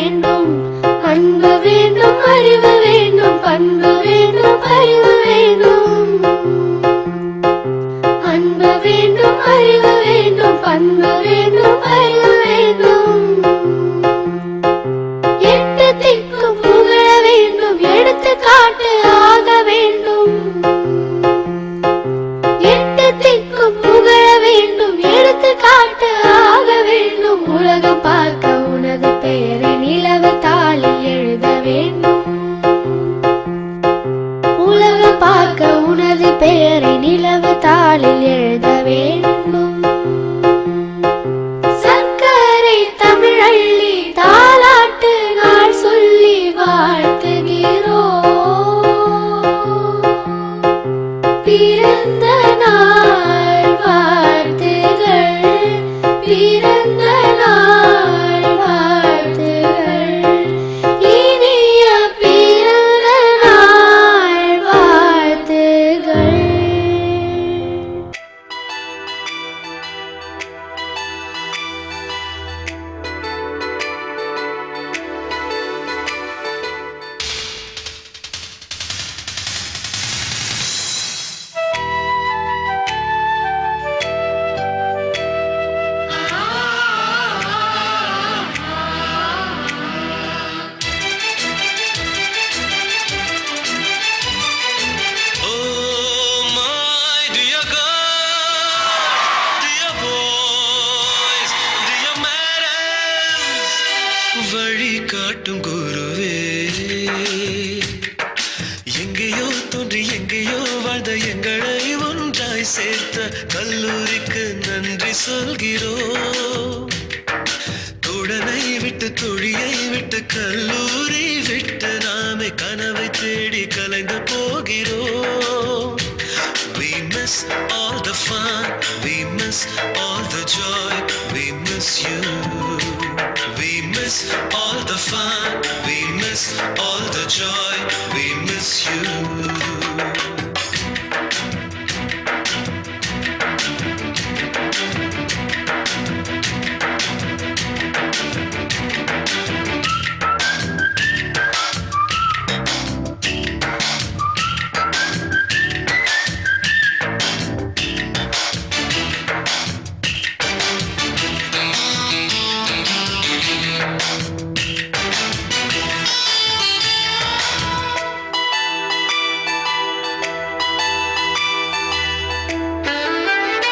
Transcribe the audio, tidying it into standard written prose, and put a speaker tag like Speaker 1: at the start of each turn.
Speaker 1: வேண்டும். அன்பு வேண்டும், அறிவு வேண்டும், பண்பு வேண்டும், அறிவு வேண்டும். அன்பு வேண்டும், அறிவு வேண்டும், பண்பு வேண்டும், அறிவு வேண்டும். எட்டு திக்கும் புகழ வேண்டும், எடுத்துக்காட்டு ஆக வேண்டும். எட்டு திக்கும் புகழ வேண்டும், எடுத்துக்காட்டு ஆக வேண்டும். உலகம் பார்க்க உனது பெயரை நிலவு தாளில் எழுத வேண்டும். உலகம் பார்க்க உனது பெயரை நிலவு தாளில் எழுத வேண்டும். சர்க்கரை தமிழள்ளி தாலாட்டு நாள் சொல்லி வாழ்த்துகிறோம். பிறந்த நாள் வாழ்த்துகள், பிறந்த நாள் வாழ்த்துகள், இனிய பிறந்த நாள் வாழ்த்துகள்.
Speaker 2: வழி காட்டும் குருவே, எங்கேயோ தோன்றி எங்கேயோ வாழ்ந்த எங்களை ஒன்றாய் சேர்த்த கல்லூரிக்கு நன்றி சொல்கிறோம். தோழனை விட்டு தொழியை விட்டு கல்லூரி விட்டு நாமே கனவை தேடி கலைந்து போகிறோம். We miss all the fun, we miss all the joy, we miss you. We miss all the fun, we miss all the joy, we miss you.